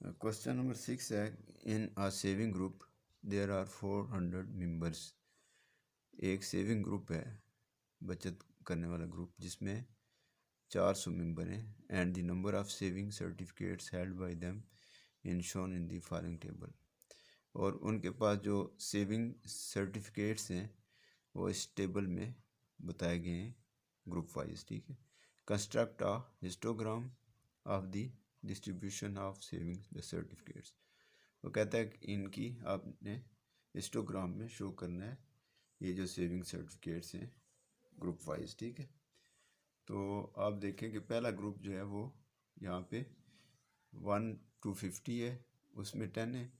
Question number 6 है, in a saving group there are 400 members. एक saving group है, बचत करने वाला ग्रुप, जिसमें 400 मेंबर हैं and the number of saving certificates held by them in shown in the following table. और उनके पास जो सेविंग सर्टिफिकेट्स हैं वो इस टेबल में बताए गए हैं ग्रुप वाइज। ठीक है, construct a histogram of the distribution of saving certificates. वो कहता है कि इनकी आपने हिस्टोग्राम में शो करना है ये जो सेविंग सर्टिफिकेट्स हैं ग्रुप वाइज। ठीक है, तो आप देखें कि पहला ग्रुप जो है वो यहाँ पे 1 to 50 है, उसमें 10 है।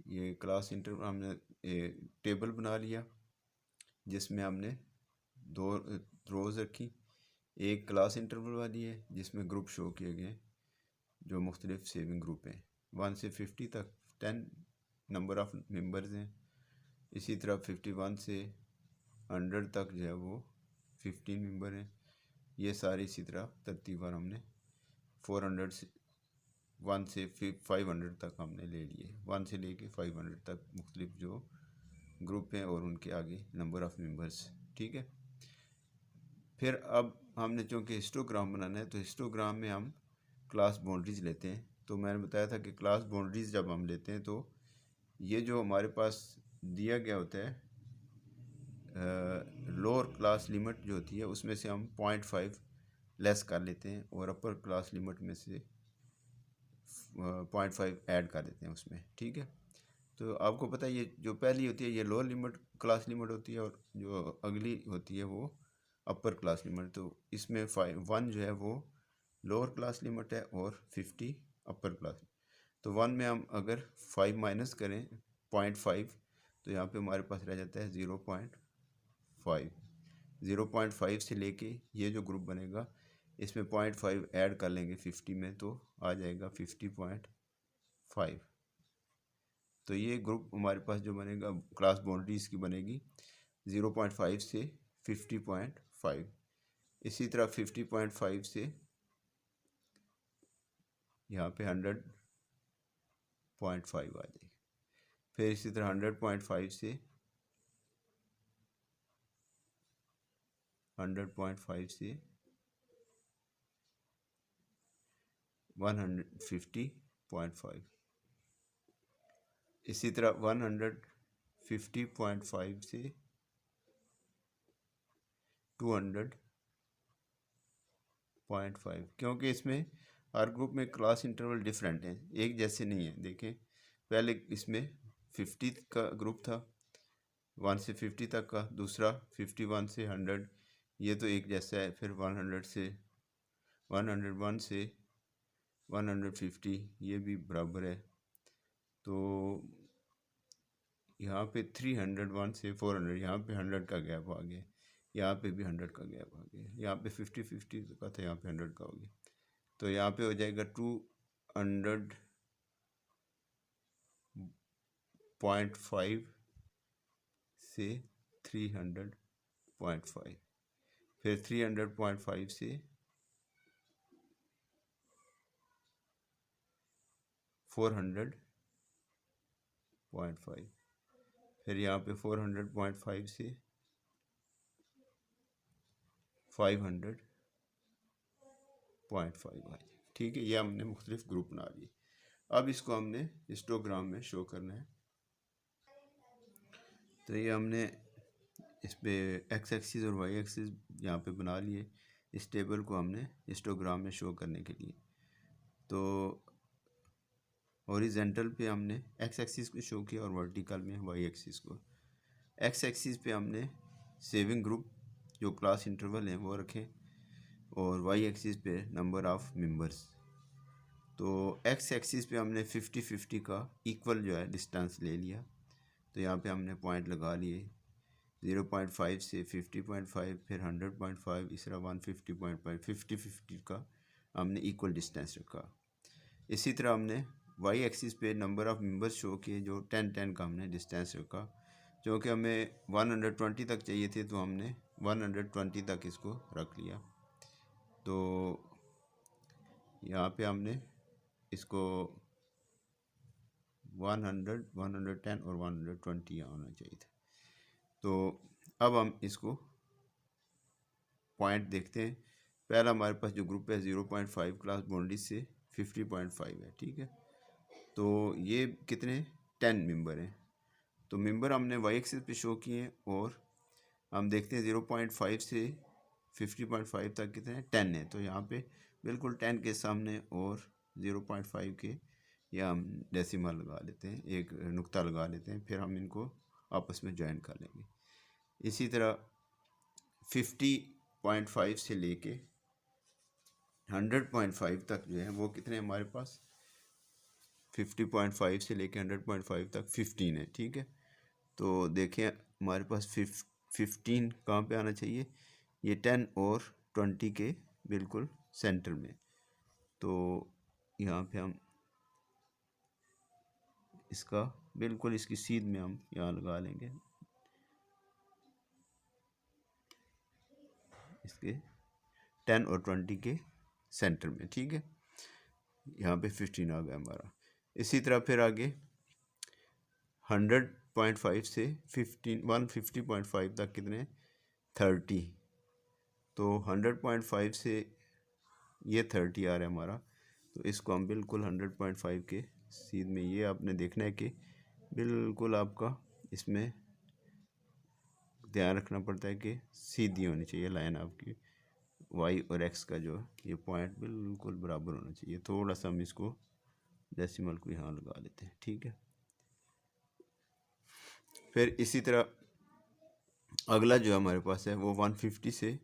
ये क्लास इंटरवल हमने टेबल बना लिया जिसमें हमने 2 रोज़ रखी। एक क्लास इंटरवल वाली है जिसमें ग्रुप शो किए गए जो मुख्तलिफ सेविंग ग्रुप हैं। 1 से 50 तक 10 नंबर ऑफ़ मेंबर्स हैं। इसी तरह 51 से 100 तक जो है वो 15 मेंबर हैं। ये सारी इसी तरह तरतीबार हमने 400 से 1 से 500 तक हमने ले लिए, 1 से लेके 500 तक मुख्तलिफ जो ग्रुप हैं और उनके आगे नंबर ऑफ़ मेंबर्स। ठीक है, फिर अब हमने चूँकि हिस्टोग्राम बनाना है तो हिस्टोग्राम में हम क्लास बाउंड्रीज लेते हैं। तो मैंने बताया था कि क्लास बाउंड्रीज जब हम लेते हैं तो ये जो हमारे पास दिया गया होता है लोअर क्लास लिमिट जो होती है उसमें से हम 0.5 लेस कर लेते हैं और अपर क्लास लिमिट में से 0.5 ऐड कर देते हैं उसमें। ठीक है, तो आपको पता है ये जो पहली होती है ये लोअर लिमिट क्लास लिमिट होती है और जो अगली होती है वो अपर क्लास लिमिट। तो इसमें 1 जो है वो लोअर क्लास लिमिट है और 50 अपर क्लास। तो 1 में हम अगर 5 माइनस करें 0.5 तो यहाँ पे हमारे पास रह जाता है 0.5। 0.5 से लेके ये जो ग्रुप बनेगा इसमें 0.5 ऐड कर लेंगे 50 में तो आ जाएगा 50.5। तो ये ग्रुप हमारे पास जो बनेगा क्लास बाउंड्री इसकी बनेगी 0.5 से 50.5। इसी तरह 50.5 से यहाँ पे 100.5 आ जाएगी। फिर इसी तरह 100.5 से 150.5। इसी तरह 150.5 से 200.5, क्योंकि इसमें हर ग्रुप में क्लास इंटरवल डिफरेंट हैं, एक जैसे नहीं है। देखें पहले इसमें 50 का ग्रुप था 1 से 50 तक का, दूसरा 51 से 100 ये तो एक जैसा है। फिर 100 से 101 से 150 ये भी बराबर है। तो यहाँ पे 301 से 400 यहाँ पे 100 का गैप आ गया, यहाँ पे भी 100 का गैप आ गया, यहाँ पे 50-50 का था, यहाँ पे 100 का हो गया। तो यहाँ पे हो जाएगा 200.5 से 300.5, फिर 300.5 से 400.5, फिर यहाँ पे 400.5 से 500.5 आ जाए। ठीक है, ये हमने मुख्तलिफ ग्रुप बना लिए। अब इसको हमने हिस्टोग्राम में शो करना है। तो ये हमने इस पे एक्स एक्सिस और वाई एक्सिस यहाँ पे बना लिए इस टेबल को हमने हिस्टोग्राम में शो करने के लिए। तो हॉरिजेंटल पे हमने एक्स एक्सिस को शो किया और वर्टिकल में वाई एक्सिस को। एक्स एक्सिस पे हमने सेविंग ग्रुप जो क्लास इंटरवल हैं वो रखें और वाई एक्सिस पे नंबर ऑफ़ मेंबर्स। तो एक्स एक्सिस पे हमने 50-50 का इक्वल जो है डिस्टेंस ले लिया। तो यहाँ पे हमने पॉइंट लगा लिए 0.5 से 50.5, फिर 100.5, इस तरह 150.5, 50-50 का हमने इक्वल डिस्टेंस रखा। इसी तरह हमने वाई एक्सिस पे नंबर ऑफ़ मेंबर्स शो किए जो 10-10 का हमने डिस्टेंस रखा। क्योंकि हमें 120 तक चाहिए थे तो हमने 120 तक इसको रख लिया। तो यहाँ पे हमने इसको 100, 110 और 120 यहाँ होना चाहिए था। तो अब हम इसको पॉइंट देखते हैं। पहला हमारे पास जो ग्रुप है 0.5 क्लास बाउंड्री से 50.5 है, ठीक है। तो ये कितने 10 मेंबर हैं। तो मेंबर हमने वाई एक्सिस पे शो किए हैं और हम देखते हैं 0.5 से 50.5 तक कितने 10 है। तो यहाँ पे बिल्कुल 10 के सामने और 0.5 के या हम डेसिमल लगा लेते हैं, एक नुक्ता लगा लेते हैं, फिर हम इनको आपस में ज्वाइन कर लेंगे। इसी तरह 50.5 से लेके 100.5 तक जो है वो कितने हमारे पास 50.5 से लेके 100.5 तक 15 है, ठीक है। तो देखें हमारे पास 15 कहाँ पे आना चाहिए, ये 10 और 20 के बिल्कुल सेंटर में। तो यहाँ पे हम इसका बिल्कुल इसकी सीध में हम यहाँ लगा लेंगे, इसके 10 और 20 के सेंटर में, ठीक है। यहाँ पे 15 आ गया हमारा। इसी तरह फिर आगे 100.5 से 150.5 तक कितने 30। तो 100.5 से ये 30 आ रहा है हमारा। तो इसको हम बिल्कुल 100.5 के सीध में, ये आपने देखना है कि बिल्कुल आपका इसमें ध्यान रखना पड़ता है कि सीधी होनी चाहिए लाइन आपकी, वाई और एक्स का जो ये पॉइंट बिल्कुल बराबर होना चाहिए। थोड़ा सा हम इसको डेसिमल को यहाँ लगा लेते हैं, ठीक है। फिर इसी तरह अगला जो हमारे पास है वो 150 से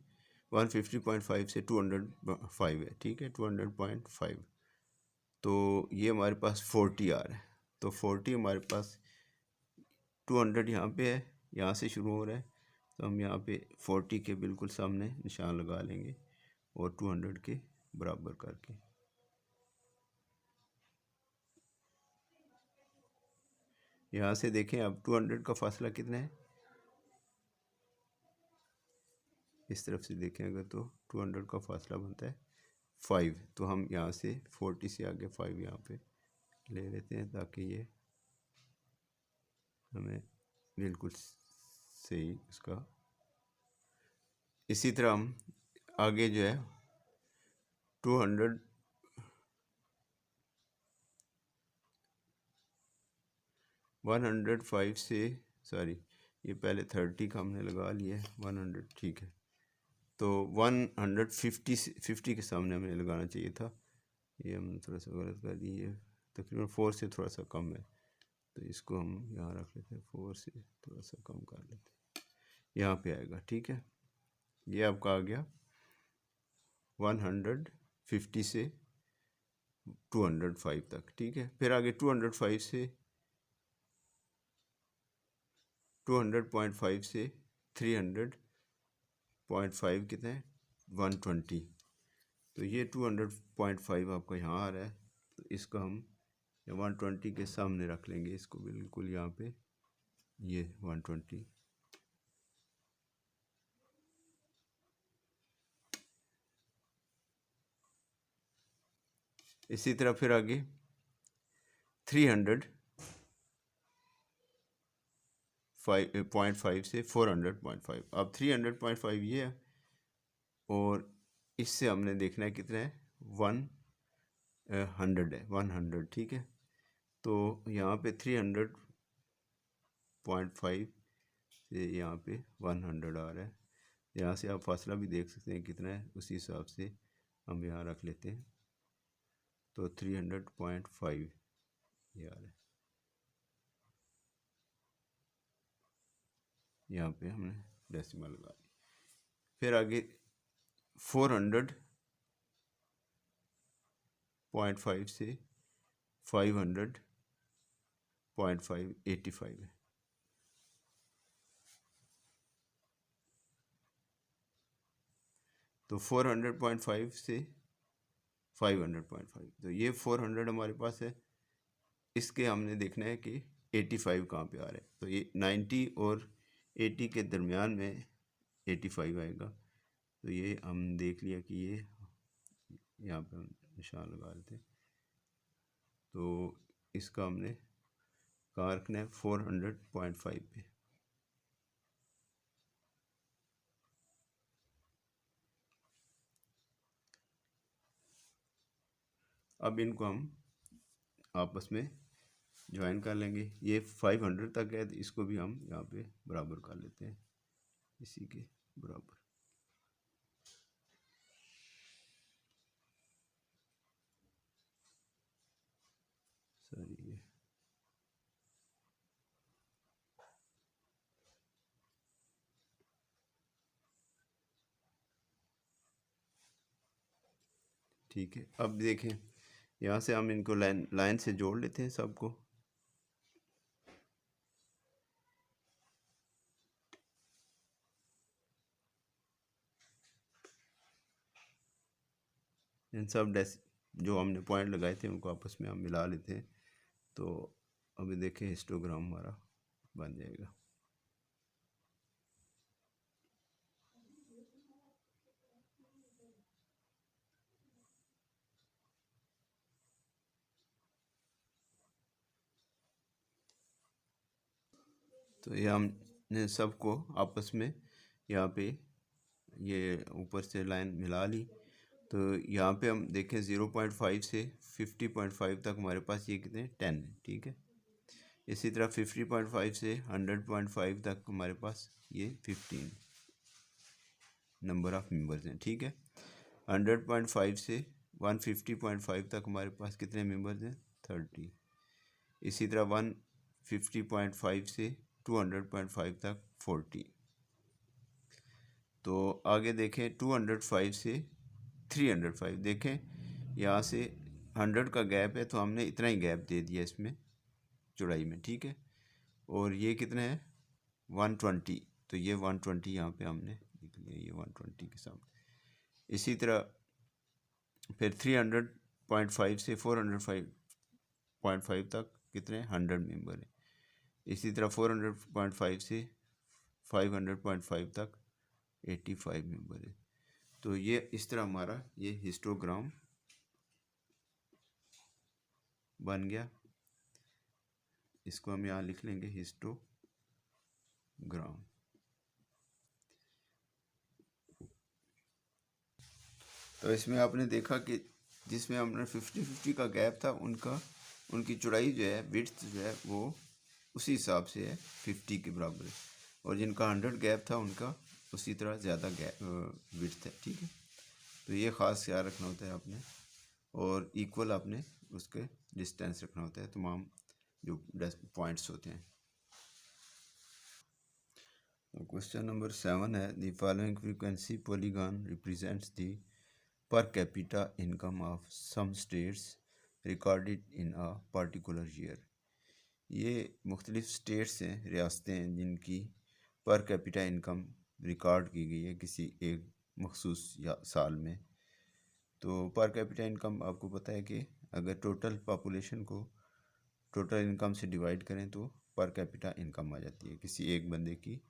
150.5 से 205 है, ठीक है, 200.5। तो ये हमारे पास 40 आ रहा है। तो 40 हमारे पास 200 यहाँ पे है, यहाँ से शुरू हो रहा है। तो हम यहाँ पे 40 के बिल्कुल सामने निशान लगा लेंगे और 200 के बराबर करके यहाँ से देखें अब 200 का फासला कितना है, इस तरफ से देखें अगर तो 200 का फासला बनता है 5। तो हम यहाँ से 40 से आगे 5 यहाँ पे ले लेते हैं ताकि ये हमें बिल्कुल सही इसका। इसी तरह हम आगे जो है 200 105 से, सॉरी ये पहले 30 का हमने लगा लिया है, 100 ठीक है। तो 150 के सामने हमें लगाना चाहिए था, ये हमने थोड़ा सा गलत कर दी है। तकरीबन 4 से थोड़ा सा कम है, तो इसको हम यहाँ रख लेते हैं, 4 से थोड़ा सा कम कर लेते हैं, यहाँ पे आएगा, ठीक है। ये आपका आ गया 150 से 205 तक, ठीक है। फिर आगे 205 से 200.5 से 300.5 कितने 120। तो ये 200.5 आपका यहाँ आ रहा है। तो इसको हम 120 के सामने रख लेंगे, इसको बिल्कुल यहाँ पे ये 120। इसी तरह फिर आगे 300.5 से 400.5। अब 300.5 ये है और इससे हमने देखना है कितना है 100 है, 100, ठीक है। तो यहाँ पे 300.5 से यहाँ पे 100 आ रहा है। यहाँ से आप फासला भी देख सकते हैं कितना है, उसी हिसाब से हम यहाँ रख लेते हैं। तो 300.5 ये आ रहा है, यहाँ पे हमने डेसिमल लगा दी। फिर आगे 400.5 से 500.5 85 है। तो 400.5 से 500.5, तो ये 400 हमारे पास है। इसके हमने देखना है कि 85 कहाँ पे आ रहा है। तो ये 90 और 80 के दरमियान में 85 आएगा। तो ये हम देख लिया कि ये यहाँ पे हम निशान लगा लेते हैं। तो इसका हमने कहाँ रखना है, 400.5 पे। अब इनको हम आपस में ज्वाइन कर लेंगे। ये 500 तक है तो इसको भी हम यहाँ पे बराबर कर लेते हैं, इसी के बराबर। सॉरी, ये ठीक है। अब देखें, यहाँ से हम इनको लाइन लाइन से जोड़ लेते हैं सबको। इन सब जो हमने पॉइंट लगाए थे उनको आपस में हम मिला लेते हैं। तो अभी देखें हिस्टोग्राम हमारा बन जाएगा। तो ये हमने सबको आपस में यहाँ पे ये ऊपर से लाइन मिला ली। तो यहाँ पे हम देखें 0.5 से 50.5 तक हमारे पास ये कितने 10 है, ठीक है। इसी तरह 50.5 से 100.5 तक हमारे पास ये 15 नंबर ऑफ़ मेंबर्स हैं, ठीक है। 100.5 से 150.5 तक हमारे पास कितने मेंबर्स हैं, 30। इसी तरह 150.5 से 200.5 तक 40। तो आगे देखें 205 से 305। देखें यहाँ से 100 का गैप है तो हमने इतना ही गैप दे दिया इसमें चौड़ाई में, ठीक है। और ये कितने हैं 120, तो ये 120 यहाँ पे हमने लिख लिया, ये 120 के सामने। इसी तरह फिर 300.5 से 405.5 तक कितने 100 मेंबर हैं। इसी तरह 400.5 से 500.5 तक 85 मेंबर है। तो ये इस तरह हमारा ये हिस्टोग्राम बन गया। इसको हम यहाँ लिख लेंगे हिस्टोग्राम। तो इसमें आपने देखा कि जिसमें हमने 50-50 का गैप था उनकी चौड़ाई जो है विड्थ जो है वो उसी हिसाब से है 50 के बराबर है। और जिनका 100 गैप था उनका उसी तरह ज़्यादा गैप विड्थ है, ठीक है। तो ये ख़ास ख्याल रखना होता है आपने, और इक्वल आपने उसके डिस्टेंस रखना होता है तमाम जो पॉइंट्स होते हैं। क्वेश्चन नंबर 7 है, the following frequency polygon represents the per capita income of some states recorded in a particular year. ये मुख्तलिफ स्टेट्स हैं, रियासतें हैं जिनकी पर कैपिटा इनकम रिकॉर्ड की गई है किसी एक मखसूस साल में। तो पर कैपिटा इनकम आपको पता है कि अगर टोटल पॉपुलेशन को टोटल इनकम से डिवाइड करें तो पर कैपिटा इनकम आ जाती है। किसी एक बंदे की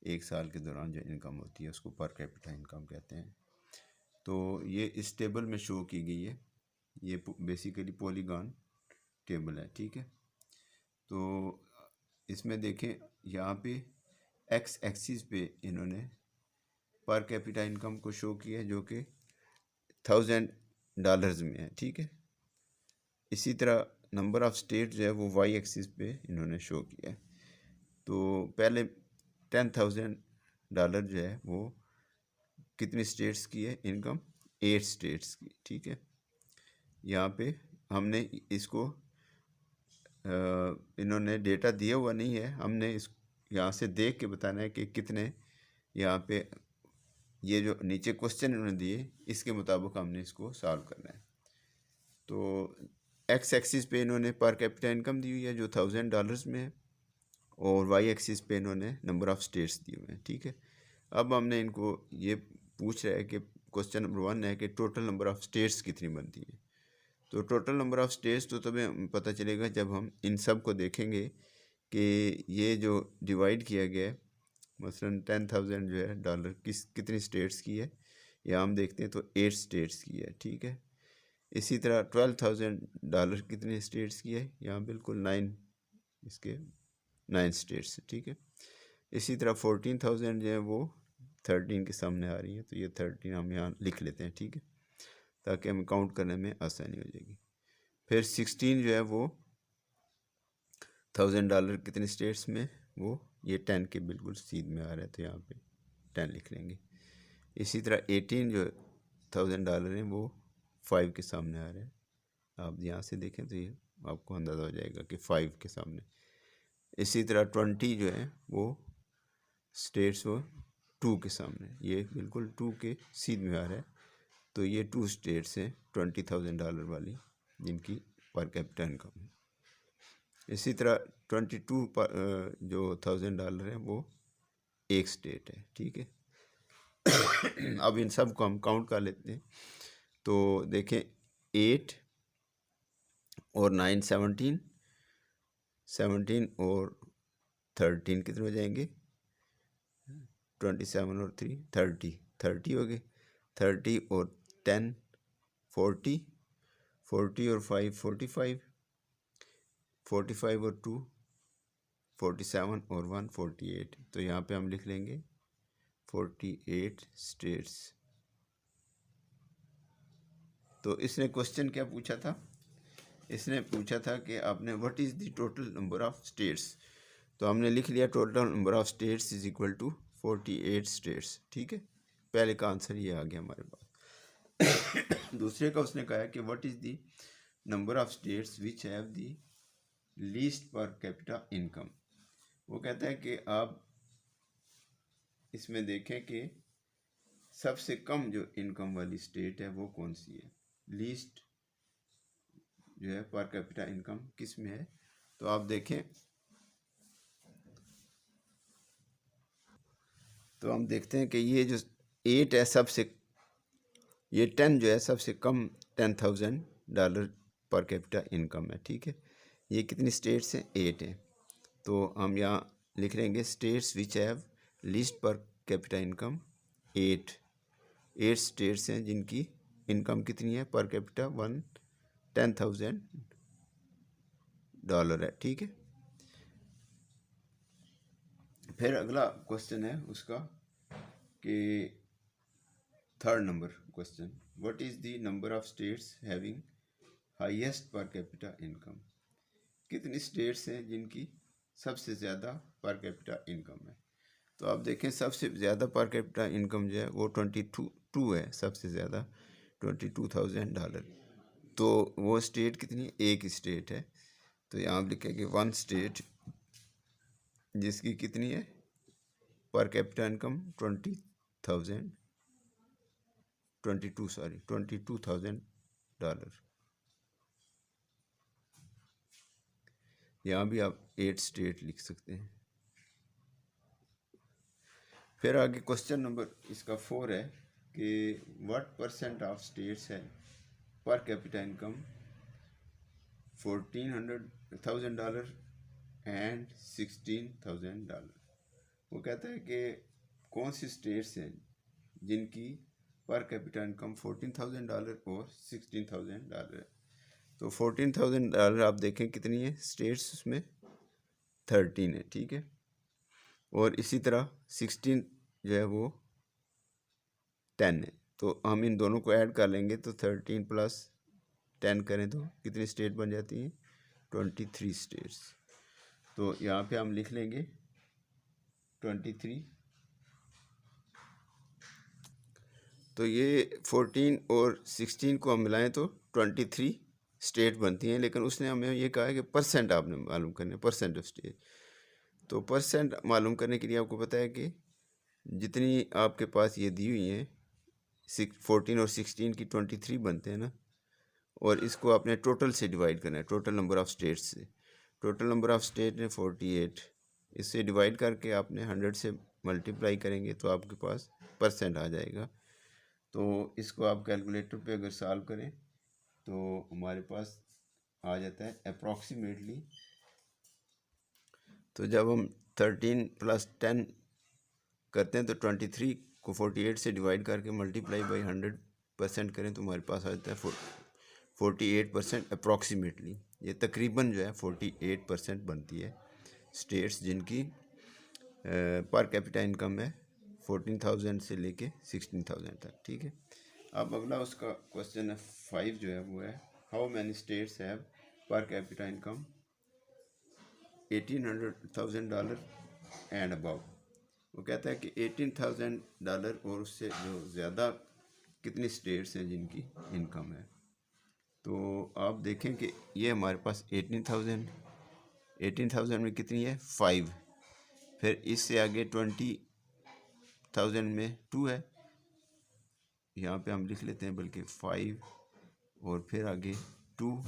एक साल के दौरान जो इनकम होती है उसको पर कैपिटा इनकम कहते हैं। तो ये इस टेबल में शो की गई है। ये बेसिकली पॉलीगॉन टेबल है, ठीक है। तो इसमें देखें यहाँ पे एक्स एक्सिस पे इन्होंने पर कैपिटा इनकम को शो किया है जो कि $1000 में है, ठीक है। इसी तरह नंबर ऑफ़ स्टेट जो है वो वाई एक्सिस पे इन्होंने शो किया है। तो पहले $10,000 जो है वो कितनी स्टेट्स की है इनकम, 8 स्टेट्स की, ठीक है। यहाँ पे हमने इसको इन्होंने डेटा दिया हुआ नहीं है, हमने इस यहाँ से देख के बताना है कि कितने यहाँ पे ये जो नीचे क्वेश्चन इन्होंने दिए इसके मुताबिक हमने इसको सॉल्व करना है। तो एक्स एक्सिस पे इन्होंने पर कैपिटा इनकम दी हुई है जो $1000 में है, और वाई एक्सिस पे इन्होंने नंबर ऑफ़ स्टेट्स दिए हुए हैं, ठीक है। अब हमने इनको ये पूछ रहा है कि क्वेश्चन नंबर 1 है कि टोटल नंबर ऑफ़ स्टेट्स कितनी बनती है। तो टोटल नंबर ऑफ़ स्टेट्स तो तभी पता चलेगा जब हम इन सब को देखेंगे कि ये जो डिवाइड किया गया है, मसलन 10,000 जो है डॉलर कितनी स्टेट्स की है, या हम देखते हैं तो 8 स्टेट्स की है, ठीक है। इसी तरह $12,000 कितने स्टेट्स की है, यहाँ बिल्कुल 9 इसके 9 स्टेट्स, ठीक है। इसी तरह 14,000 जो है वो 13 के सामने आ रही है, तो ये 13 हम यहाँ लिख लेते हैं, ठीक है, ताकि हमें काउंट करने में आसानी हो जाएगी। फिर 16 जो है वो $1,000 कितने स्टेट्स में, वो ये 10 के बिल्कुल सीध में आ रहा है, तो यहाँ पे 10 लिख लेंगे। इसी तरह 18 जो $1,000 है वो 5 के सामने आ रहा है। आप यहाँ से देखें तो ये आपको अंदाज़ा हो जाएगा कि 5 के सामने। इसी तरह 20 जो है वो स्टेट्स वो 2 के सामने, ये बिल्कुल 2 के सीध में आ रहा है, तो ये 2 स्टेट्स हैं $20,000 वाली जिनकी पर कैपिटा इनकम है। इसी तरह 22 जो $1,000 है वो एक स्टेट है, ठीक है। अब इन सब को हम काउंट कर लेते हैं, तो देखें 8 और 9 17, 17 और 13 कितने हो जाएंगे, 27 और 3 30 हो गए। 30 और 10 40, 40 और 5 45, 45 और 2 47 और 1 48, तो यहाँ पे हम लिख लेंगे 48 स्टेट्स। तो इसने क्वेश्चन क्या पूछा था, इसने पूछा था कि आपने what is the total number of states, तो हमने लिख लिया total number of states is equal to 48 states, ठीक है। पहले का आंसर ये आ गया हमारे पास। दूसरे का उसने कहा कि what is the number of states which have the least पर कैपिटा इनकम। वो कहता है कि आप इसमें देखें कि सबसे कम जो इनकम वाली स्टेट है वो कौन सी है, लीस्ट जो है पर कैपिटा इनकम किस में है। तो आप देखें, तो हम देखते हैं कि ये जो 8 है सबसे, ये 10 जो है सबसे कम $10,000 पर कैपिटा इनकम है, ठीक है। ये कितनी स्टेट्स हैं, 8 हैं, तो हम यहाँ लिख लेंगे स्टेट्स विच हैव लीस्ट पर कैपिटा इनकम 8 स्टेट्स हैं जिनकी इनकम कितनी है पर कैपिटा $10,000 है, ठीक है। फिर अगला क्वेश्चन है उसका कि third number question, what is the number of states having highest पर कैपिटा इनकम। कितनी स्टेट्स हैं जिनकी सबसे ज़्यादा पर कैपिटा इनकम है। तो आप देखें सबसे ज़्यादा पर कैपिटा इनकम जो है वो 22 है, सबसे ज़्यादा $22,000। तो वो स्टेट कितनी, एक स्टेट है, तो यहाँ आप लिखेंगे वन स्टेट जिसकी कितनी है पर कैपिटा इनकम 22,000 यहाँ भी आप 8 स्टेट लिख सकते हैं। फिर आगे क्वेश्चन नंबर इसका 4 है कि व्हाट परसेंट ऑफ स्टेट्स है पर कैपिटा इनकम $14,000 एंड $16,000। वो कहता है कि कौन सी स्टेट्स हैं जिनकी पर कैपिटा इनकम $14,000 और $16,000 है। तो $14,000 आप देखें कितनी है स्टेट्स, उसमें 13 है, ठीक है। और इसी तरह 16 जो है वो 10 है, तो हम इन दोनों को ऐड कर लेंगे तो 13 + 10 करें तो कितनी स्टेट बन जाती हैं, 23 स्टेट्स। तो यहाँ पे हम लिख लेंगे 23। तो ये 14 और 16 को हम मिलाएं तो 23 स्टेट बनती हैं, लेकिन उसने हमें ये कहा है कि परसेंट आपने मालूम करने, परसेंट ऑफ स्टेट। तो परसेंट मालूम करने के लिए आपको पता है कि जितनी आपके पास ये दी हुई हैं 14 और 16 की 23 बनते हैं ना, और इसको आपने टोटल से डिवाइड करना है, टोटल नंबर ऑफ़ स्टेट्स से। टोटल नंबर ऑफ़ स्टेट है 48, इससे डिवाइड करके आपने 100 से मल्टीप्लाई करेंगे तो आपके पास परसेंट आ जाएगा। तो इसको आप कैलकुलेटर पे अगर सॉल्व करें तो हमारे पास आ जाता है अप्रॉक्सीमेटली। तो जब हम 13 + 10 करते हैं तो 23 को 48 से डिवाइड करके मल्टीप्लाई बाई 100% करें तो हमारे पास आ जाता है 48% अप्रॉक्सीमेटली। ये तकरीबन जो है 48% बनती है स्टेट्स जिनकी पर कैपिटा इनकम है 14,000 से लेके 16,000 तक, ठीक है। अब अगला उसका क्वेश्चन है 5 जो है वो है हाउ मैनी स्टेट्स हैव पर कैपिटा इनकम $1,800,000 एंड अबव। वो कहता है कि $18,000 और उससे जो ज़्यादा कितनी स्टेट्स हैं जिनकी इनकम है। तो आप देखें कि ये हमारे पास 18,000 में कितनी है 5, फिर इससे आगे 20,000 में 2 है, यहाँ पे हम लिख लेते हैं बल्कि 5, और फिर आगे 2,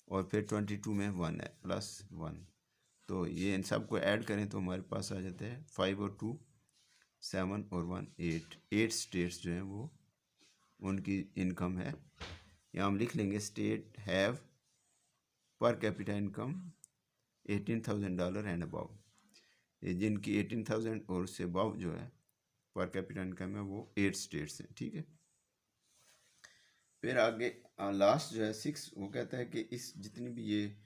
और फिर 22 में 1 है +1। तो ये इन सब को ऐड करें तो हमारे पास आ जाता है 5 और 2 7 और 1 8 स्टेट्स जो हैं वो उनकी इनकम है। यहाँ हम लिख लेंगे स्टेट हैव पर कैपिटा इनकम $18,000 एंड अबव। ये जिनकी 18,000 और उससे अबव जो है पर कैपिटा इनकम है वो 8 स्टेट्स हैं, ठीक है। फिर आगे लास्ट जो है 6, वो कहता है कि इस जितनी भी ये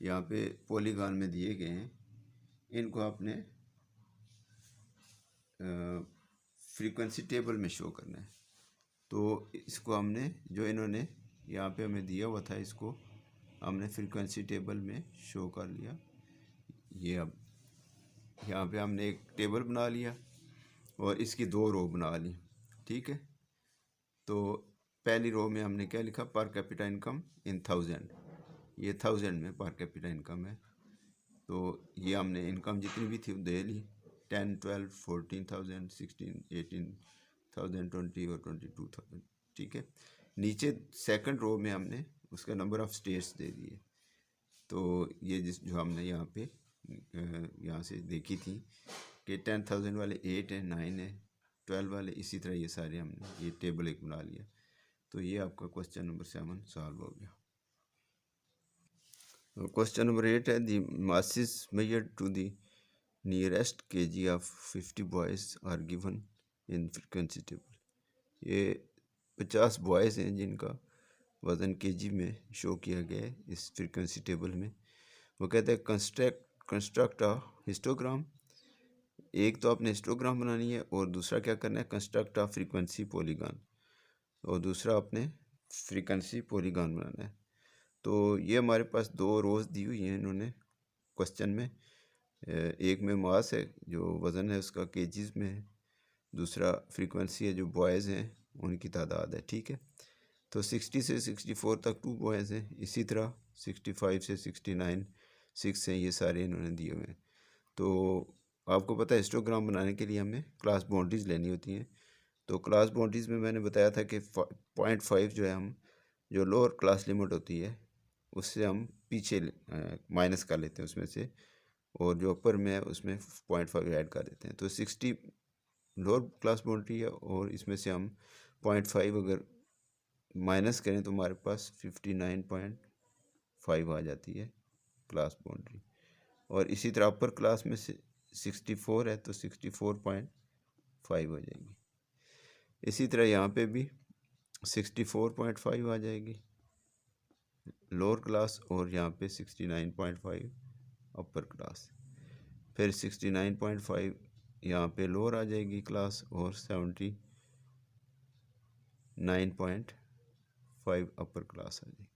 यहाँ पे पॉलीगॉन में दिए गए हैं इनको आपने फ्रीक्वेंसी टेबल में शो करना है। तो इसको हमने जो इन्होंने यहाँ पे हमें दिया हुआ था इसको हमने फ्रीक्वेंसी टेबल में शो कर लिया। ये अब यहाँ पे हमने एक टेबल बना लिया और इसकी 2 रो बना ली, ठीक है। तो पहली रो में हमने क्या लिखा पर कैपिटा इनकम इन 1000, ये 1000 में पर कैपिटा इनकम है। तो ये हमने इनकम जितनी भी थी वो दे ली 10, 12, 14,000, 16, 18,000, 20 और 22,000, ठीक है। नीचे सेकंड रो में हमने उसका नंबर ऑफ़ स्टेट्स दे दिए। तो ये जो हमने यहाँ पे यहाँ से देखी थी कि 10,000 वाले 8 है, 9 है, 12 वाले इसी तरह ये सारे हमने ये टेबल एक बना लिया। तो ये आपका क्वेश्चन नंबर 7 सॉल्व हो गया। क्वेश्चन नंबर 8 है दी masses measured to the nearest kg of 50 boys are given in frequency table। ये 50 बॉयज़ हैं जिनका वज़न केजी में शो किया गया है इस फ्रीक्वेंसी टेबल में। वो कहते हैं कंस्ट्रक्ट अ हिस्टोग्राम। एक तो आपने हिस्टोग्राम बनानी है और दूसरा क्या करना है कंस्ट्रक्ट अ फ्रीक्वेंसी पॉलीगॉन, और दूसरा आपने फ्रीक्वेंसी पॉलीगॉन बनाना है। तो ये हमारे पास 2 रोज़ दी हुई हैं इन्होंने क्वेश्चन में। एक में मास है जो वज़न है उसका केजीज़ में है, दूसरा फ्रीक्वेंसी है जो बॉयज़ हैं उनकी तादाद है, ठीक है। तो 60 से 64 तक 2 बॉयज़ हैं, इसी तरह 65 से 69 6 हैं, ये सारे इन्होंने दिए हुए हैं। तो आपको पता है हिस्टोग्राम बनाने के लिए हमें क्लास बाउंड्रीज़ लेनी होती हैं। तो क्लास बाउंड्रीज़ में मैंने बताया था कि 0.5 जो है हम जो लोअर क्लास लिमिट होती है उससे हम पीछे माइनस कर लेते हैं उसमें से, और जो अपर में है उसमें 0.5 ऐड कर देते हैं। तो 60 लोअर क्लास बाउंड्री है और इसमें से हम 0.5 अगर माइनस करें तो हमारे पास 59.5 आ जाती है क्लास बाउंड्री। और इसी तरह अपर क्लास में से 64 है तो 64.5 हो जाएगी। इसी तरह यहाँ पे भी 64.5 आ जाएगी लोअर क्लास, और यहाँ पे 69.5 अपर क्लास। फिर 69.5 यहाँ पे लोअर आ जाएगी क्लास और 79.5 अपर क्लास आ जाएगी।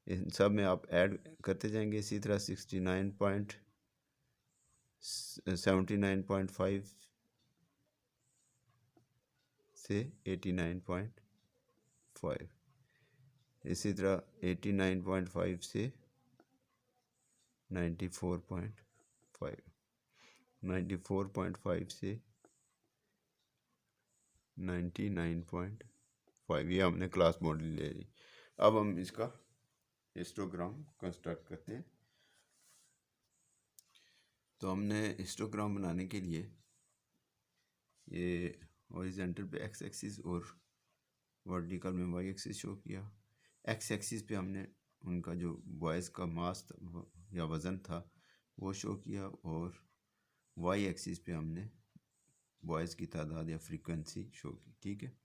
इन सब में आप ऐड करते जाएंगे। इसी तरह 79.5 से 89.5, इसी तरह 89.5 से 94.5, 94.5 से 99.5, ये हमने क्लास मॉडल ले ली। अब हम इसका हिस्टोग्राम कंस्ट्रक्ट करते हैं। तो हमने हिस्टोग्राम बनाने के लिए ये हॉरिजॉन्टल पे एक्स एक्सिस और वर्टिकल में वाई एक्सिस शो किया। एक्स एक्सिस पे हमने उनका जो बॉयज़ का मास या वज़न था वो शो किया, और वाई एक्सिस पे हमने बॉयज़ की तादाद या फ्रीक्वेंसी शो की, ठीक है।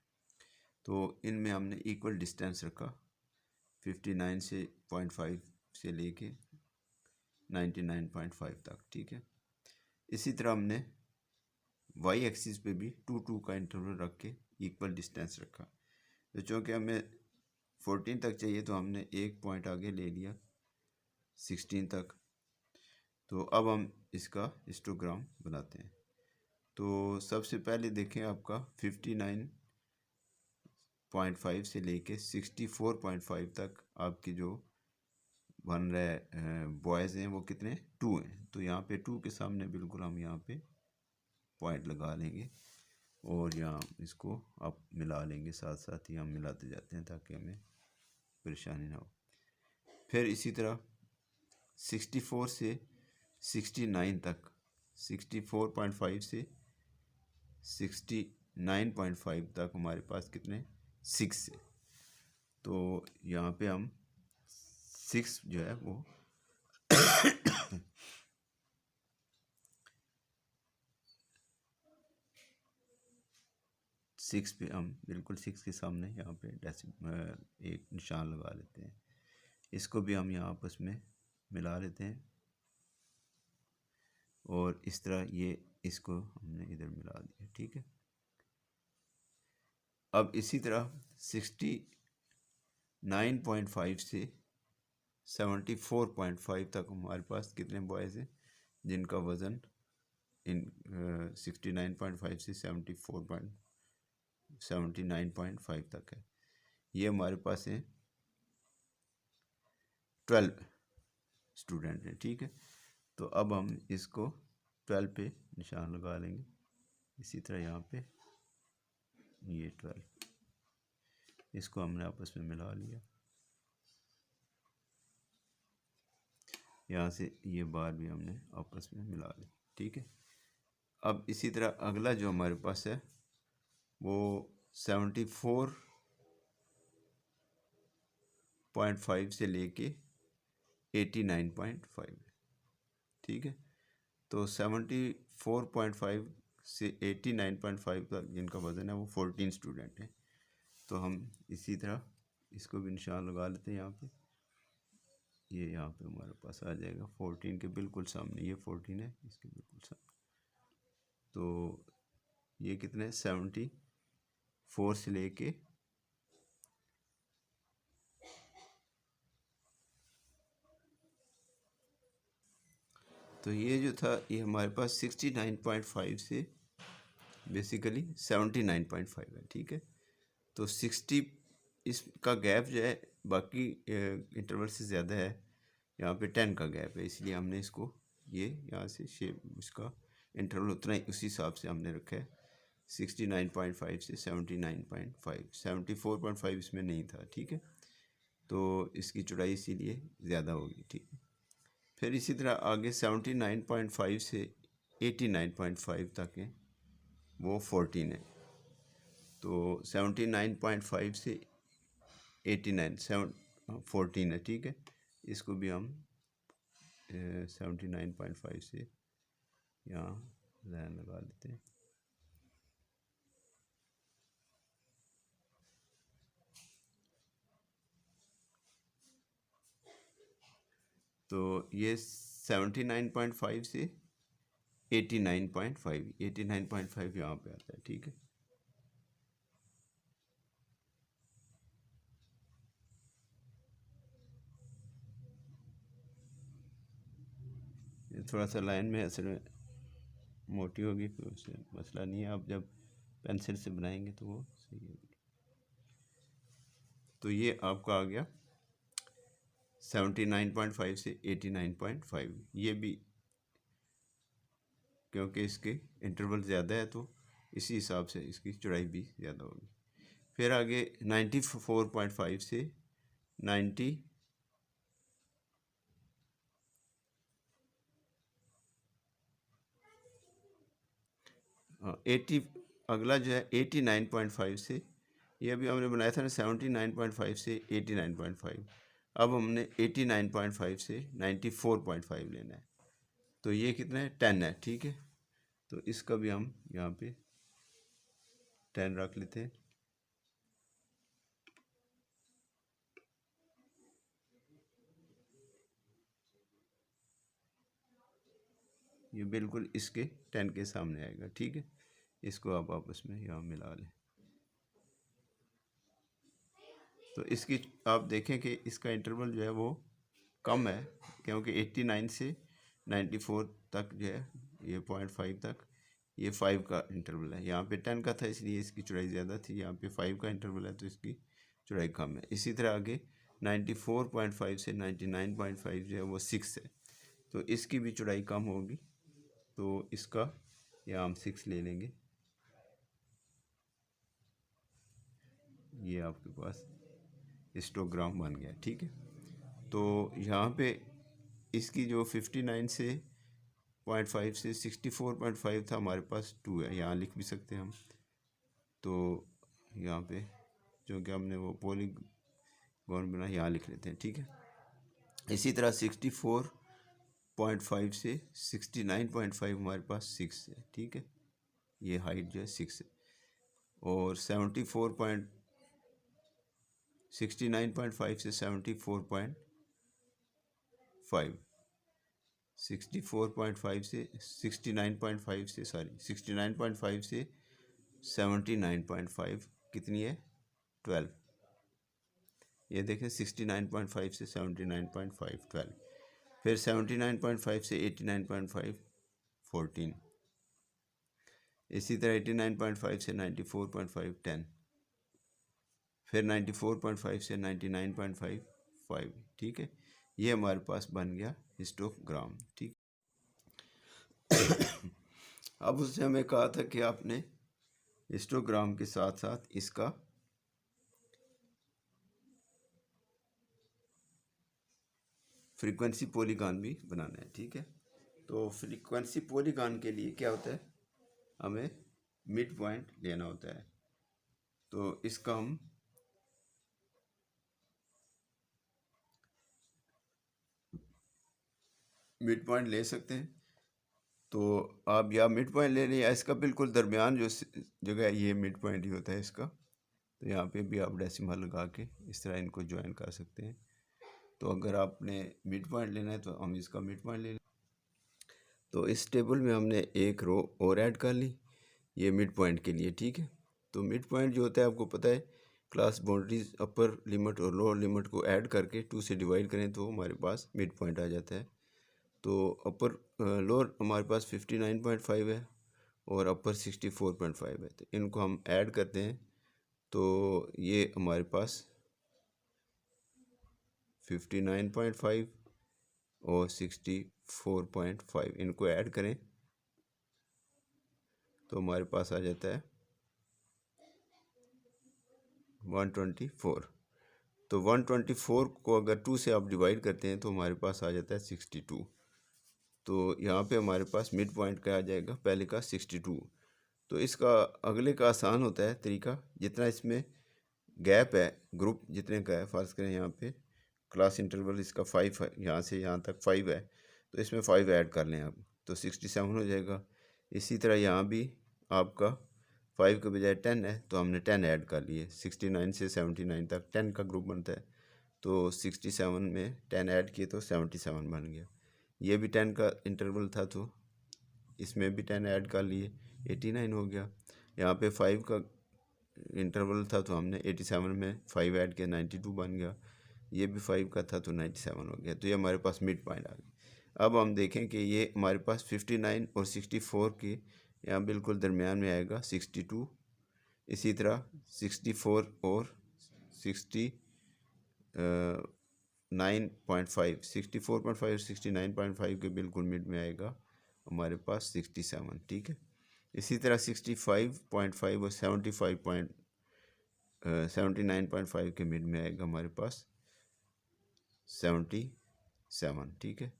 तो इनमें हमने इक्वल डिस्टेंस रखा 59 से 0.5 से लेके 99.5 तक, ठीक है। इसी तरह हमने वाई एक्सिस पे भी 2 का इंटरवल रख के इक्वल डिस्टेंस रखा। तो चूँकि हमें 14 तक चाहिए तो हमने एक पॉइंट आगे ले लिया 16 तक। तो अब हम इसका हिस्टोग्राम बनाते हैं। तो सबसे पहले देखें आपका 59.5 से लेके 64.5 तक आपकी जो बन रहे बॉयज़ हैं वो कितने 2 हैं। तो यहाँ पे 2 के सामने बिल्कुल हम यहाँ पे पॉइंट लगा लेंगे और यहाँ इसको आप मिला लेंगे, साथ साथ ही हम मिलाते जाते हैं ताकि हमें परेशानी ना हो। फिर इसी तरह 64 से 69 तक, 64.5 से 69.5 तक हमारे पास कितने 6 है। तो यहाँ पे हम 6 जो है वो 6 पे हम बिल्कुल 6 के सामने यहाँ पे एक निशान लगा लेते हैं। इसको भी हम यहाँ आपस में मिला लेते हैं और इस तरह ये इसको हमने इधर मिला दिया, ठीक है। अब इसी तरह 69.5 से 74.5 तक हमारे पास कितने बॉयज़ हैं जिनका वज़न इन 69.5 से 79.5 तक है। ये हमारे पास हैं 12 स्टूडेंट हैं, ठीक है। तो अब हम इसको 12 पे निशान लगा लेंगे। इसी तरह यहाँ पे ये 12, इसको हमने आपस में मिला लिया। यहाँ से ये बार भी हमने आपस में मिला ली, ठीक है। अब इसी तरह अगला जो हमारे पास है वो 74.5 से लेके 89.5 है, ठीक है। तो 74.5 से 89.5 तक जिनका वज़न है वो 14 स्टूडेंट हैं। तो हम इसी तरह इसको भी निशान लगा लेते हैं यहाँ पे। ये यहाँ पे हमारे पास आ जाएगा 14 के बिल्कुल सामने, ये 14 है इसके बिल्कुल सामने। तो ये कितने 74 से लेके तो ये जो था ये हमारे पास 69.5 से बेसिकली 79.5 है, ठीक है। तो 60 इसका गैप जो है बाकी इंटरवल से ज़्यादा है, यहाँ पे 10 का गैप है, इसलिए हमने इसको ये यहाँ से शेप इसका इंटरवल उतना ही उसी हिसाब से हमने रखा है 69.5 से 79.5। 74.5 इसमें नहीं था, ठीक है। तो इसकी चौड़ाई इसीलिए ज़्यादा होगी, ठीक है। फिर इसी तरह आगे 79.5 से 89.5 तक है वो 14 है। तो 79.5 से 14 है, ठीक है। इसको भी हम 79.5 से यहाँ लाइन लगा लेते हैं। तो ये 79.5 से 89.5 यहाँ पे आता है, ठीक है। ये थोड़ा सा लाइन में असल में मोटी होगी तो उससे मसला नहीं है, आप जब पेंसिल से बनाएंगे तो वो सही होगी। तो ये आपका आ गया 79.5 से 89.5। ये भी क्योंकि इसके इंटरवल ज़्यादा है तो इसी हिसाब से इसकी चौड़ाई भी ज़्यादा होगी। फिर आगे 94.5 से 80, अगला जो है 89.5 से, ये अभी हमने बनाया था ना 79.5 से 89.5। अब हमने 89.5 से 94.5 लेना है। तो ये कितना है 10 है, ठीक है। तो इसका भी हम यहाँ पे 10 रख लेते हैं। ये बिल्कुल इसके 10 के सामने आएगा, ठीक है। इसको आप आपस में यहाँ मिला लें। तो इसकी आप देखें कि इसका इंटरवल जो है वो कम है, क्योंकि 89 से 94 तक जो है ये 0.5 तक ये 5 का इंटरवल है। यहाँ पे 10 का था इसलिए इसकी चौड़ाई ज़्यादा थी, यहाँ पे 5 का इंटरवल है तो इसकी चौड़ाई कम है। इसी तरह आगे 94.5 से 99.5 जो है वो 6 है, तो इसकी भी चौड़ाई कम होगी, तो इसका यहाँ हम 6 ले लेंगे। ये आपके पास हिस्टोग्राम बन गया, ठीक है। तो यहाँ पे इसकी जो 59 से 0.5 से 64.5 था, हमारे पास 2 है, यहाँ लिख भी सकते हैं हम। तो यहाँ पे जो कि हमने वो पॉलीगॉन बना, यहाँ लिख लेते हैं, ठीक है। इसी तरह 64.5 से 69.5 हमारे पास 6 है, ठीक है। ये हाइट जो है 6 है। और 69.5 से 74.5 64.5 से 69.5 से 69.5 से 79.5 कितनी है? 12। ये देखें 69.5 से 79.5 12। फिर 79.5 से 89.5 14। इसी तरह 89.5 से 94.5 10। फिर 94.5 से 99.5 5, ठीक है। ये हमारे पास बन गया हिस्टोग्राम, ठीक। अब उससे हमें कहा था कि आपने हिस्टोग्राम के साथ साथ इसका फ्रीक्वेंसी पॉलीगॉन भी बनाना है, ठीक है। तो फ्रीक्वेंसी पॉलीगॉन के लिए क्या होता है, हमें मिड पॉइंट लेना होता है। तो इसका हम मिड पॉइंट ले सकते हैं। तो आप या मिड पॉइंट ले लें या इसका बिल्कुल दरमियान जो जगह है ये मिड पॉइंट ही होता है इसका। तो यहाँ पे भी आप डेसिमल लगा के इस तरह इनको ज्वाइन कर सकते हैं। तो अगर आपने मिड पॉइंट लेना है तो हम इसका मिड पॉइंट ले लें। तो इस टेबल में हमने एक रो और ऐड कर ली, ये मिड पॉइंट के लिए, ठीक है। तो मिड पॉइंट जो होता है आपको पता है, क्लास बाउंड्रीज अपर लिमिट और लोअर लिमिट को ऐड करके 2 से डिवाइड करें तो हमारे पास मिड पॉइंट आ जाता है। तो अपर लोअर हमारे पास 59.5 है और अपर 64.5 है, तो इनको हम ऐड करते हैं तो ये हमारे पास 59.5 और 64.5 इनको ऐड करें तो हमारे पास आ जाता है 124। तो 124 को अगर 2 से आप डिवाइड करते हैं तो हमारे पास आ जाता है 62। तो यहाँ पे हमारे पास मिड पॉइंट का आ जाएगा पहले का 62। तो इसका अगले का आसान होता है तरीका, जितना इसमें गैप है ग्रुप जितने का है, फ़र्ज़ करें यहाँ पे क्लास इंटरवल इसका 5 है, यहाँ से यहाँ तक 5 है, तो इसमें 5 ऐड कर लें आप तो 67 हो जाएगा। इसी तरह यहाँ भी आपका 5 के बजाय 10 है तो हमने 10 ऐड कर लिए, 69 से 79 तक 10 का ग्रुप बनता है, तो 67 में 10 ऐड किए तो 77 बन गया। ये भी 10 का इंटरवल था तो इसमें भी 10 ऐड कर लिए, 89 हो गया। यहाँ पे 5 का इंटरवल था तो हमने 87 में 5 ऐड किया, 92 बन गया। ये भी 5 का था तो 97 हो गया। तो ये हमारे पास मिड पॉइंट आ गया। अब हम देखें कि ये हमारे पास 59 और 64 के यहाँ बिल्कुल दरमियान में आएगा 62। इसी तरह 64 और 69.5 64.5 और 69.5 के बिल्कुल मिड में आएगा हमारे पास 67, ठीक है। इसी तरह 65.5 और 79.5 के मिड में आएगा हमारे पास 77, ठीक है।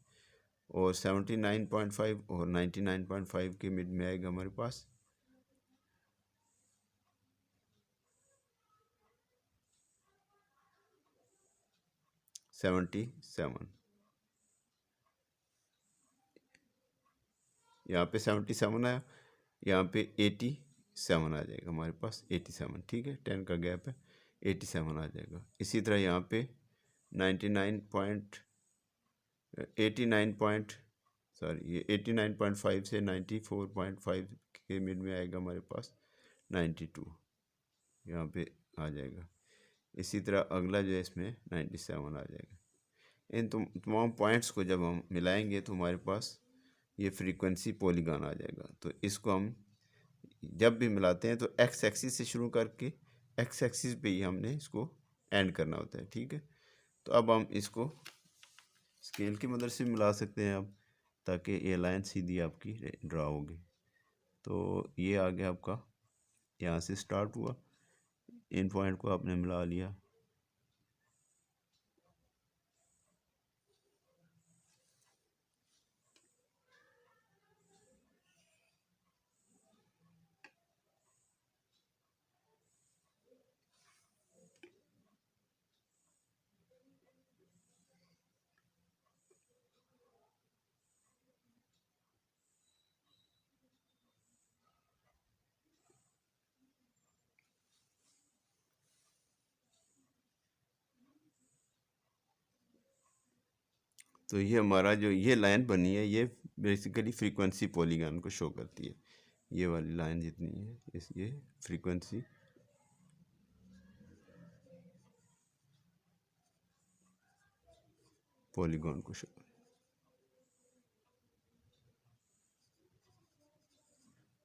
और 79.5 और 99.5 के मिड में आएगा हमारे पास 77। यहाँ पे 77 आया, यहाँ पे 87 आ जाएगा हमारे पास 87, ठीक है। 10 का गैप है, 87 आ जाएगा। इसी तरह यहाँ पे 89.5 सॉरी ये 89.5 से 94.5 के मिड में आएगा हमारे पास 92, यहाँ पे आ जाएगा। इसी तरह अगला जो है इसमें 97 आ जाएगा। इन तमाम पॉइंट्स को जब हम मिलाएंगे तो हमारे पास ये फ्रीक्वेंसी पॉलीगॉन आ जाएगा। तो इसको हम जब भी मिलाते हैं तो एक्स एक्सिस से शुरू करके एक्स एक्सिस पे ही हमने इसको एंड करना होता है, ठीक है। तो अब हम इसको स्केल की मदद से मिला सकते हैं अब, ताकि ये लाइन सीधी आपकी ड्रा होगी। तो ये आ गया आपका, यहाँ से स्टार्ट हुआ, इन पॉइंट को आपने मिला लिया। तो ये हमारा जो ये लाइन बनी है ये बेसिकली फ्रीक्वेंसी पॉलीगॉन को शो करती है। ये वाली लाइन जितनी है इस ये फ्रीक्वेंसी पॉलीगॉन को शो,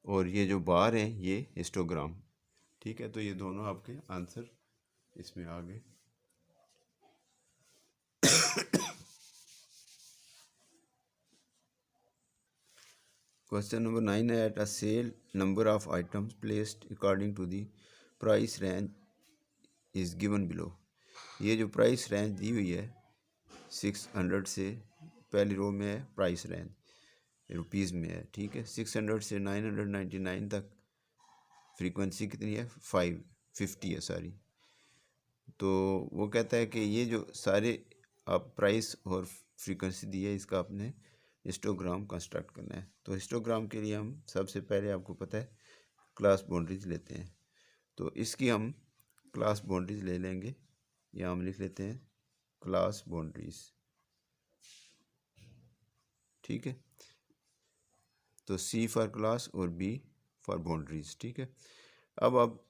और ये जो बार हैं ये हिस्टोग्राम, ठीक है। तो ये दोनों आपके आंसर इसमें आ गए। Question number 9 है, at a sale number of items placed according to the price range is given below। ये जो प्राइस रेंज दी हुई है 600 से, पहली रो में है प्राइस रेंज रुपीज़ में है, ठीक है। 600 से 999 तक फ्रीक्वेंसी कितनी है 550 है सॉरी। तो वो कहता है कि ये जो सारे आप प्राइस और फ्रीक्वेंसी दी है इसका आपने हिस्टोग्राम कंस्ट्रक्ट करना है। तो हिस्टोग्राम के लिए हम सबसे पहले आपको पता है क्लास बाउंड्रीज लेते हैं। तो इसकी हम क्लास बाउंड्रीज ले लेंगे, या हम लिख लेते हैं क्लास बाउंड्रीज, ठीक है। तो C फॉर क्लास और B फॉर बाउंड्रीज, ठीक है। अब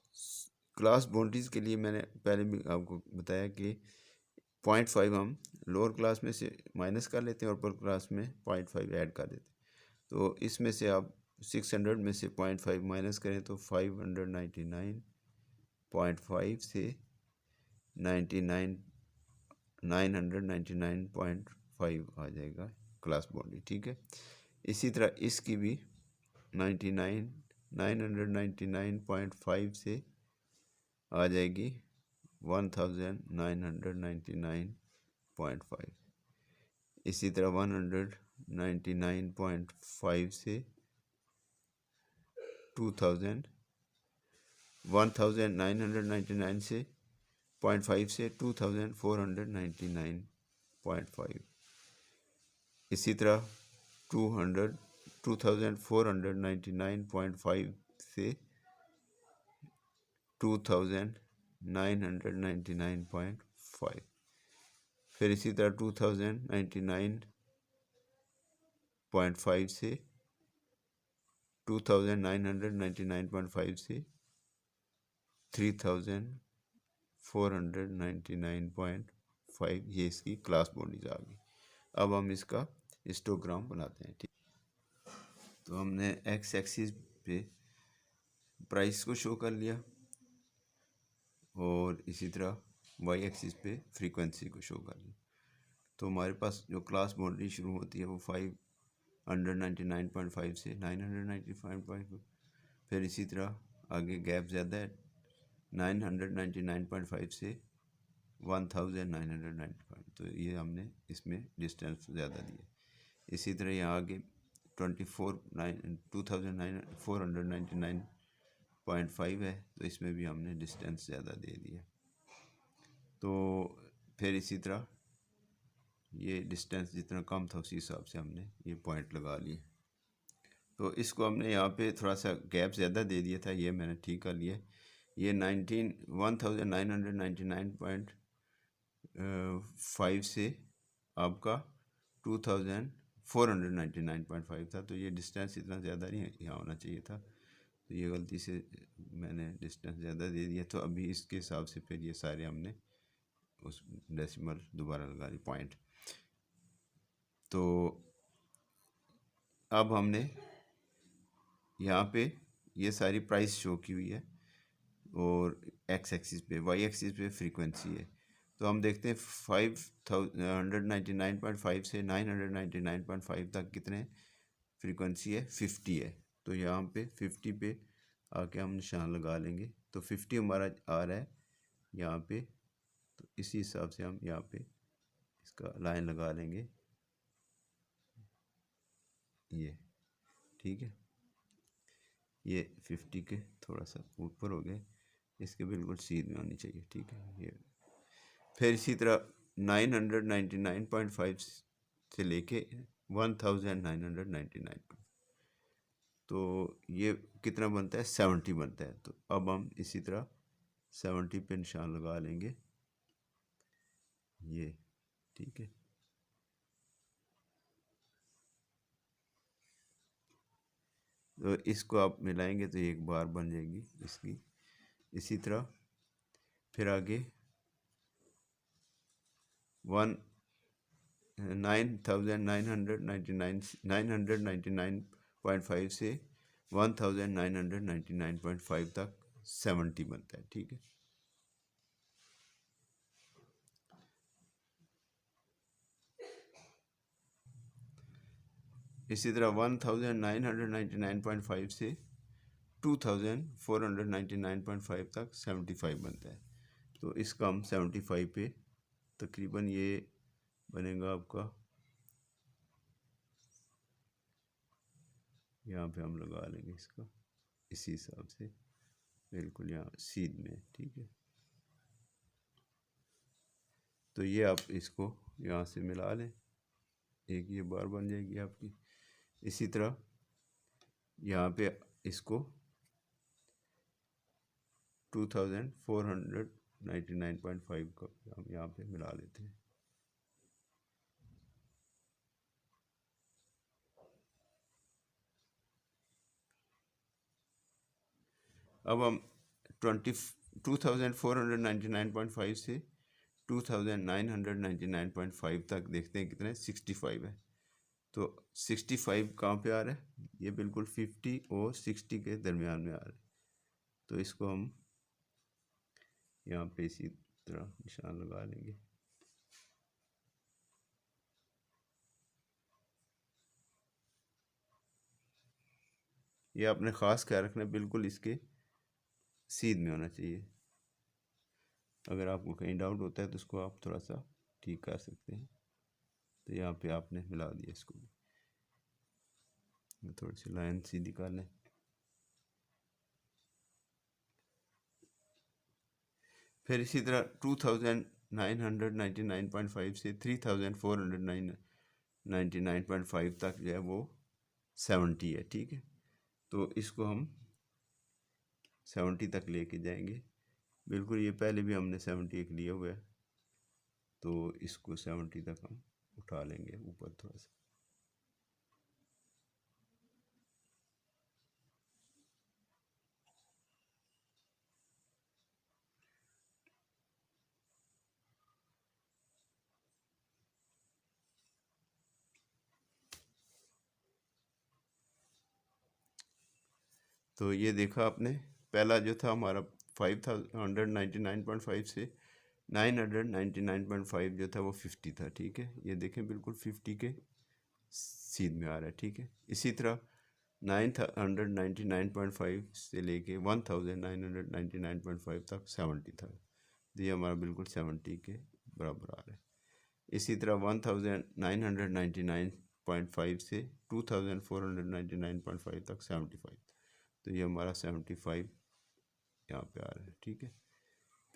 क्लास बाउंड्रीज के लिए मैंने पहले भी आपको बताया कि 0.5 हम लोअर क्लास में से माइनस कर लेते हैं और अपर क्लास में 0.5 ऐड कर देते हैं। तो इसमें से आप 600 में से 0.5 माइनस करें तो 599.5 से 999.5 आ जाएगा क्लास बाउंड्री, ठीक है। इसी तरह इसकी भी 999.5 से आ जाएगी 1999.5। इसी तरह 199.5 से 1999 से 0.5 से 2499.5। इसी तरह 2499.5 से 2999.5। फिर इसी तरह 2099.5 से 2999.5 से 3499.5, ये इसकी क्लास बाउंड्रीज आ गई। अब हम इसका हिस्टोग्राम बनाते हैं, ठीक। तो हमने एक्स एक्सिस पे प्राइस को शो कर लिया और इसी तरह वाई एक्सिस पे फ्रीक्वेंसी को शो कर लिया। तो हमारे पास जो क्लास बाउंड्री शुरू होती है वो 599.5 से 995.5, फिर इसी तरह आगे गैप ज़्यादा है 999.5 से 1995, तो ये हमने इसमें डिस्टेंस ज़्यादा दिया। इसी तरह यहाँ आगे 2499.5 है, तो इसमें भी हमने डिस्टेंस ज़्यादा दे दिया। तो फिर इसी तरह ये डिस्टेंस जितना कम था उसी हिसाब से हमने ये पॉइंट लगा लिए। तो इसको हमने यहाँ पे थोड़ा सा गैप ज़्यादा दे दिया था, ये मैंने ठीक कर लिया। ये 1999.5 से आपका 499.5 था, तो ये डिस्टेंस इतना ज़्यादा नहीं यहाँ होना चाहिए था, तो ये गलती से मैंने डिस्टेंस ज़्यादा दे दिया। तो अभी इसके हिसाब से फिर ये सारे हमने उस डेसिमल दोबारा लगा दी पॉइंट। तो अब हमने यहाँ पे ये सारी प्राइस शो की हुई है और एक्स एक्सिस पे, वाई एक्सिस पे फ्रीक्वेंसी है। तो हम देखते हैं 599.5 से 999.5 तक कितने फ्रीक्वेंसी है, 50 है। तो यहाँ पे 50 पे आके हम निशान लगा लेंगे। तो 50 हमारा आ रहा है यहाँ पे, तो इसी हिसाब से हम यहाँ पे इसका लाइन लगा लेंगे, ये ठीक है। ये 50 के थोड़ा सा ऊपर हो गए, इसके बिल्कुल सीध में होनी चाहिए, ठीक है। ये फिर इसी तरह 999.5 से लेके 1999, तो ये कितना बनता है, 70 बनता है। तो अब हम इसी तरह 70 पे निशान लगा लेंगे, ये ठीक है। तो इसको आप मिलाएंगे तो एक बार बन जाएगी इसकी। इसी तरह फिर आगे 999.5 से 1999.5 तक 70 बनता है, ठीक है। इसी तरह 1999.5 से 2499.5 तक 75 बनता है। तो इसका हम 75 पे तकरीबन ये बनेगा आपका, यहाँ पे हम लगा लेंगे इसका इसी हिसाब से, बिल्कुल यहाँ सीध में, ठीक है। तो ये आप इसको यहाँ से मिला लें, एक ये बार बन जाएगी आपकी। इसी तरह यहाँ पे इसको 2499.5 का हम यहाँ पे मिला लेते हैं। अब हम 2499.5 से 2999.5 तक देखते हैं कितने, 65 है। तो 65 कहाँ पे आ रहा है, ये बिल्कुल 50 और 60 के दरमियान में आ रहा है। तो इसको हम यहाँ पे इसी तरह निशान लगा लेंगे। ये आपने ख़ास ख्याल रखना, बिल्कुल इसके सीध में होना चाहिए। अगर आपको कहीं डाउट होता है तो उसको आप थोड़ा सा ठीक कर सकते हैं। तो यहाँ पे आपने मिला दिया इसको भी, थोड़ी सी लाइन सीधी कर लें। फिर इसी तरह 2999.5 से 3499.5 तक जो है वो 70 है, ठीक है। तो इसको हम 70 तक लेके जाएंगे, बिल्कुल ये पहले भी हमने 70 एक लिया हुआ है, तो इसको 70 तक हम उठा लेंगे ऊपर थोड़ा सा। तो ये देखा आपने, पहला जो था हमारा 5,199.5 से 999.5 जो था वो 50 था, ठीक है। ये देखें बिल्कुल 50 के सीध में आ रहा है, ठीक है। इसी तरह 999.5 से लेके 1999.5 तक 70 था, तो ये हमारा बिल्कुल 70 के बराबर आ रहा है। इसी तरह 1999.5 से 2499.5 तक 75, तो ये हमारा 75 यहाँ पे आ रहा है, ठीक है।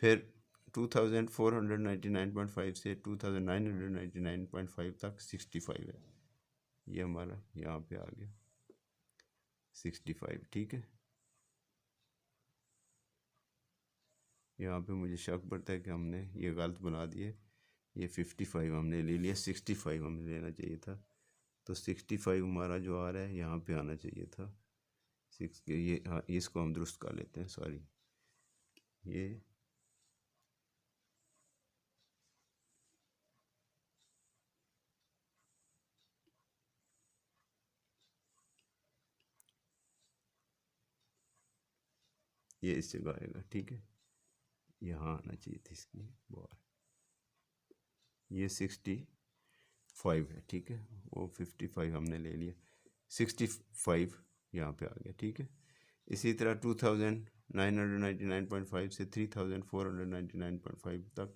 फिर 2499.5 से 2999.5 तक 65 है, ये हमारा यहाँ पे आ गया 65, ठीक है। यहाँ पे मुझे शक पड़ता है कि हमने ये गलत बना दिए, ये 55 हमने ले लिया, 65 हमें लेना चाहिए था। तो 65 हमारा जो आ रहा है यहाँ पे आना चाहिए था। ये हाँ, इसको हम दुरुस्त कर लेते हैं, सॉरी। ये इस जगह आएगा, ठीक है। यहाँ आना चाहिए थी इसकी बार। ये 65 है, ठीक है। वो 55 हमने ले लिया, 65 यहाँ पे आ गया, ठीक है। इसी तरह 2999.5 से 3499.5 तक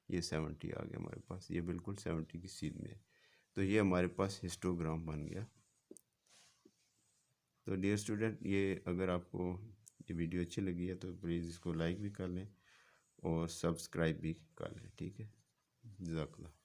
ये 70 आ गया हमारे पास। ये बिल्कुल 70 की सीध में है। तो ये हमारे पास हिस्टोग्राम बन गया। तो डियर स्टूडेंट, ये अगर आपको ये वीडियो अच्छी लगी है तो प्लीज़ इसको लाइक भी कर लें और सब्सक्राइब भी कर लें, ठीक है। जज़ाकल्लाह।